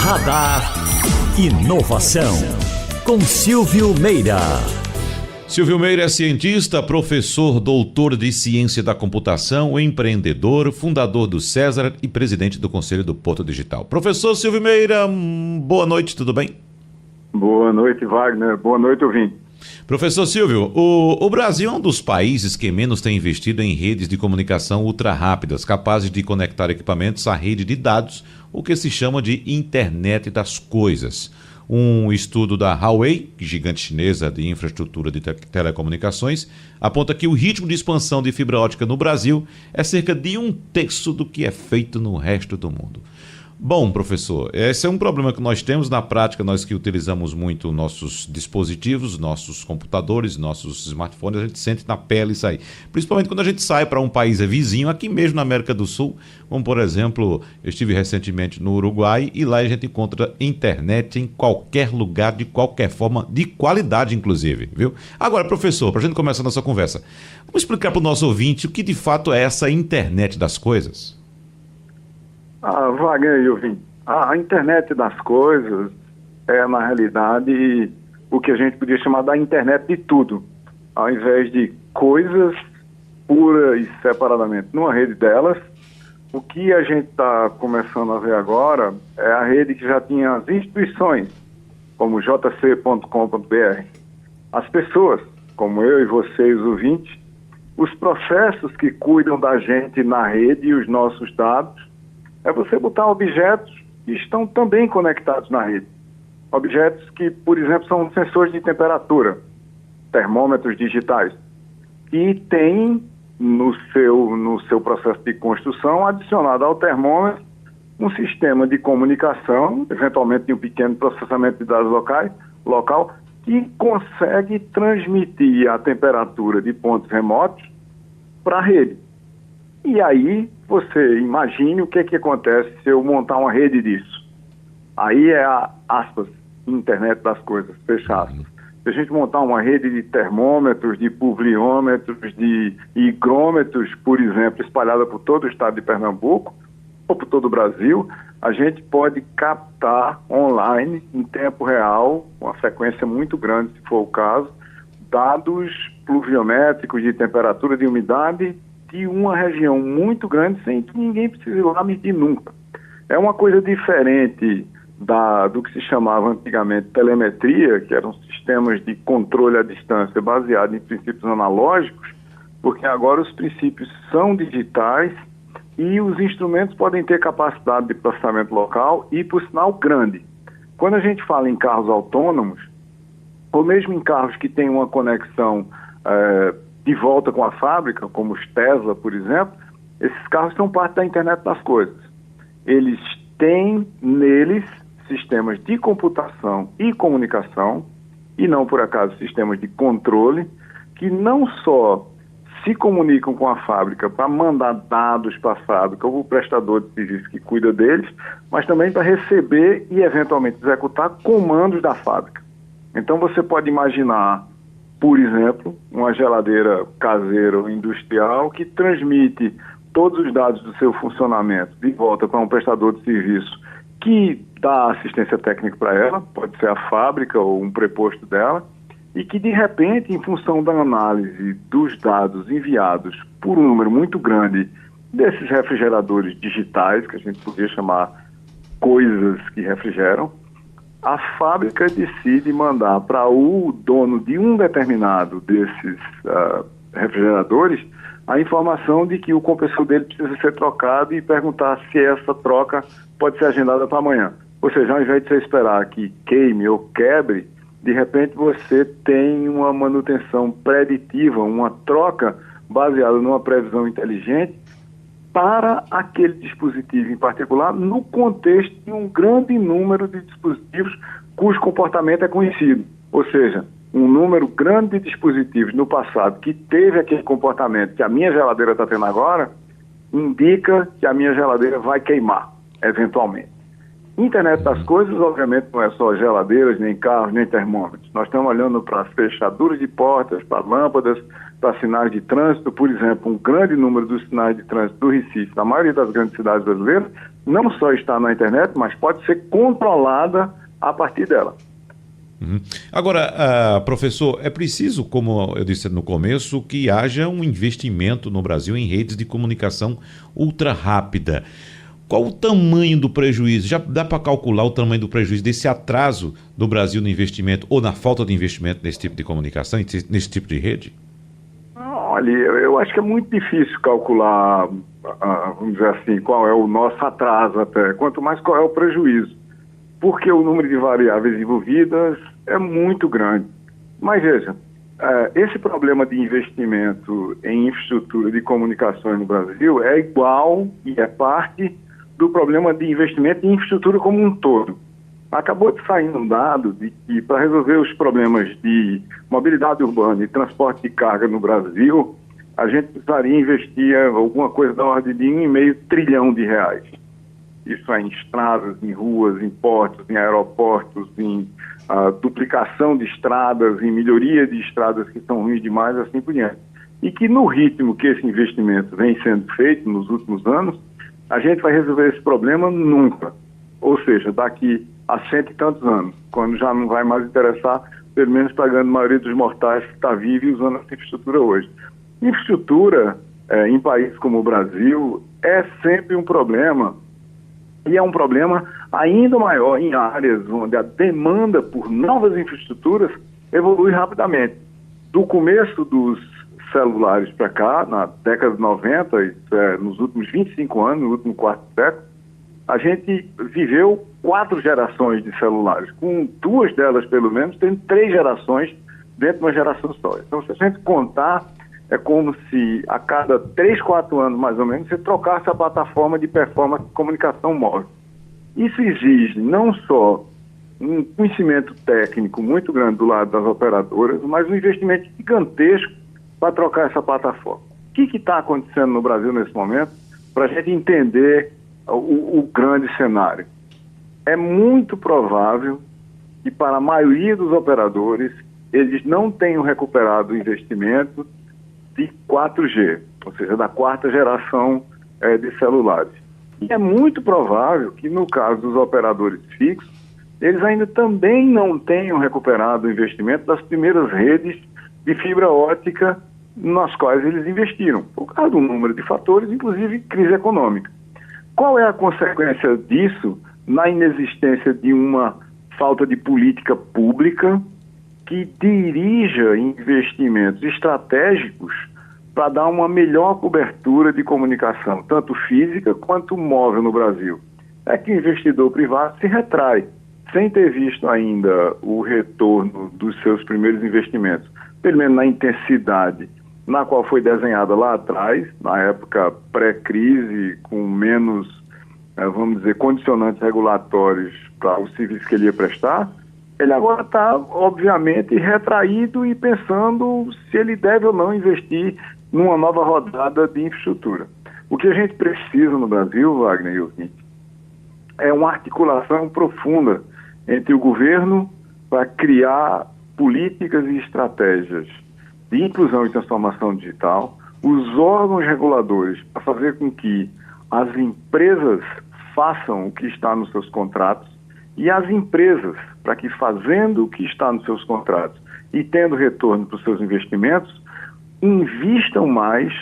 Radar Inovação, com Silvio Meira. Silvio Meira é cientista, professor, doutor de ciência da computação, empreendedor, fundador do César e presidente do Conselho do Porto Digital. Professor Silvio Meira, boa noite, tudo bem? Boa noite, Wagner. Boa noite, ouvinte. Professor Silvio, o Brasil é um dos países que menos tem investido em redes de comunicação ultra-rápidas, capazes de conectar equipamentos à rede de dados, o que se chama de Internet das Coisas. Um estudo da Huawei, gigante chinesa de infraestrutura de telecomunicações, aponta que o ritmo de expansão de fibra ótica no Brasil é cerca de 1/3 do que é feito no resto do mundo. Bom, professor, esse é um problema que nós temos na prática, nós que utilizamos muito nossos dispositivos, nossos computadores, nossos smartphones, a gente sente na pele isso aí. Principalmente quando a gente sai para um país vizinho, aqui mesmo na América do Sul, como por exemplo, eu estive recentemente no Uruguai e lá a gente encontra internet em qualquer lugar, de qualquer forma, de qualidade inclusive, viu? Agora, professor, para a gente começar a nossa conversa, vamos explicar para o nosso ouvinte o que de fato é essa internet das coisas? Wagner e ouvinte, a internet das coisas é, na realidade, o que a gente podia chamar da internet de tudo. Ao invés de coisas pura e separadamente numa rede delas, o que a gente está começando a ver agora é a rede que já tinha as instituições, como jc.com.br, as pessoas, como eu e vocês, ouvintes, os processos que cuidam da gente na rede e os nossos dados. É você botar objetos que estão também conectados na rede. Objetos que, por exemplo, são sensores de temperatura, termômetros digitais, que têm no seu processo de construção, adicionado ao termômetro, um sistema de comunicação, eventualmente de um pequeno processamento de dados local, que consegue transmitir a temperatura de pontos remotos para a rede. E aí, você imagine o que acontece se eu montar uma rede disso. Aí é a, aspas, internet das coisas, fecha aspas. Se a gente montar uma rede de termômetros, de pluviômetros, de higrômetros, por exemplo, espalhada por todo o estado de Pernambuco, ou por todo o Brasil, a gente pode captar online, em tempo real, uma frequência muito grande, se for o caso, dados pluviométricos de temperatura, de umidade, de uma região muito grande sem que ninguém precise ir lá medir nunca. É uma coisa diferente do que se chamava antigamente telemetria, que eram sistemas de controle à distância baseados em princípios analógicos, porque agora os princípios são digitais e os instrumentos podem ter capacidade de processamento local e, por sinal, grande. Quando a gente fala em carros autônomos, ou mesmo em carros que têm uma conexão de volta com a fábrica, como os Tesla, por exemplo, esses carros são parte da internet das coisas. Eles têm neles sistemas de computação e comunicação, e não por acaso sistemas de controle, que não só se comunicam com a fábrica para mandar dados para a fábrica ou o prestador de serviço que cuida deles, mas também para receber e eventualmente executar comandos da fábrica. Então você pode imaginar, por exemplo, uma geladeira caseira ou industrial que transmite todos os dados do seu funcionamento de volta para um prestador de serviço que dá assistência técnica para ela, pode ser a fábrica ou um preposto dela, e que de repente, em função da análise dos dados enviados por um número muito grande desses refrigeradores digitais, que a gente podia chamar coisas que refrigeram, a fábrica decide mandar para o dono de um determinado desses refrigeradores a informação de que o compressor dele precisa ser trocado e perguntar se essa troca pode ser agendada para amanhã. Ou seja, ao invés de você esperar que queime ou quebre, de repente você tem uma manutenção preditiva, uma troca baseada numa previsão inteligente para aquele dispositivo em particular, no contexto de um grande número de dispositivos cujo comportamento é conhecido. Ou seja, um número grande de dispositivos no passado que teve aquele comportamento que a minha geladeira está tendo agora, indica que a minha geladeira vai queimar, eventualmente. Internet das coisas, obviamente, não é só geladeiras, nem carros, nem termômetros. Nós estamos olhando para fechaduras de portas, para lâmpadas, para sinais de trânsito. Por exemplo, um grande número dos sinais de trânsito do Recife, na maioria das grandes cidades brasileiras, não só está na internet, mas pode ser controlada a partir dela. Agora, professor, é preciso, como eu disse no começo, que haja um investimento no Brasil em redes de comunicação ultra rápida. Qual o tamanho do prejuízo? Já dá para calcular o tamanho do prejuízo desse atraso do Brasil no investimento ou na falta de investimento nesse tipo de comunicação, nesse tipo de rede? Olha, eu acho que é muito difícil calcular, vamos dizer assim, qual é o nosso atraso até, quanto mais qual é o prejuízo. Porque o número de variáveis envolvidas é muito grande. Mas veja, esse problema de investimento em infraestrutura de comunicações no Brasil é igual e é parte do problema de investimento em infraestrutura como um todo. Acabou de sair um dado de que para resolver os problemas de mobilidade urbana e transporte de carga no Brasil, a gente precisaria investir alguma coisa da ordem de R$1,5 trilhão. Isso é em estradas, em ruas, em portos, em aeroportos, em duplicação de estradas, em melhoria de estradas que são ruins demais, assim por diante. E que no ritmo que esse investimento vem sendo feito nos últimos anos, a gente vai resolver esse problema nunca. Ou seja, daqui a 100 e tantos anos, quando já não vai mais interessar, pelo menos para a grande maioria dos mortais que está vivo e usando essa infraestrutura hoje. Infraestrutura em países como o Brasil é sempre um problema. E é um problema ainda maior em áreas onde a demanda por novas infraestruturas evolui rapidamente. Do começo dos celulares para cá, na década de 90, nos últimos 25 anos, no último quarto século, a gente viveu 4 gerações de celulares, com 2 delas, pelo menos, tendo 3 gerações dentro de uma geração só. Então, se a gente contar, é como se a cada 3, 4 anos, mais ou menos, você trocasse a plataforma de performance de comunicação móvel. Isso exige não só um conhecimento técnico muito grande do lado das operadoras, mas um investimento gigantesco para trocar essa plataforma. O que está acontecendo no Brasil nesse momento para a gente entender o grande cenário? É muito provável que para a maioria dos operadores eles não tenham recuperado o investimento de 4G, ou seja, da 4ª geração de celulares. E é muito provável que no caso dos operadores fixos, eles ainda também não tenham recuperado o investimento das primeiras redes de fibra óptica nas quais eles investiram, por causa do número de fatores, inclusive crise econômica. Qual é a consequência disso na inexistência de uma falta de política pública que dirija investimentos estratégicos para dar uma melhor cobertura de comunicação, tanto física quanto móvel no Brasil? É que o investidor privado se retrai, sem ter visto ainda o retorno dos seus primeiros investimentos, pelo menos na intensidade na qual foi desenhada lá atrás, na época pré-crise, com menos, vamos dizer, condicionantes regulatórios para o serviço que ele ia prestar. Ele agora está, obviamente, retraído e pensando se ele deve ou não investir numa nova rodada de infraestrutura. O que a gente precisa no Brasil, Wagner e ouvinte, é uma articulação profunda entre o governo para criar políticas e estratégias de inclusão e transformação digital, os órgãos reguladores para fazer com que as empresas façam o que está nos seus contratos e as empresas para que, fazendo o que está nos seus contratos e tendo retorno para os seus investimentos, invistam mais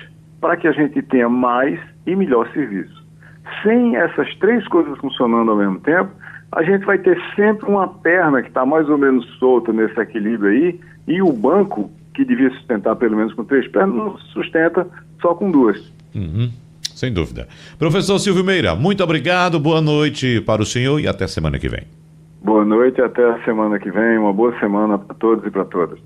para que a gente tenha mais e melhor serviço. Sem essas 3 coisas funcionando ao mesmo tempo, a gente vai ter sempre uma perna que está mais ou menos solta nesse equilíbrio aí, e o banco, que devia sustentar pelo menos com 3 pernas, não sustenta só com 2. Sem dúvida. Professor Silvio Meira, muito obrigado, boa noite para o senhor e até semana que vem. Boa noite, até a semana que vem, uma boa semana para todos e para todas.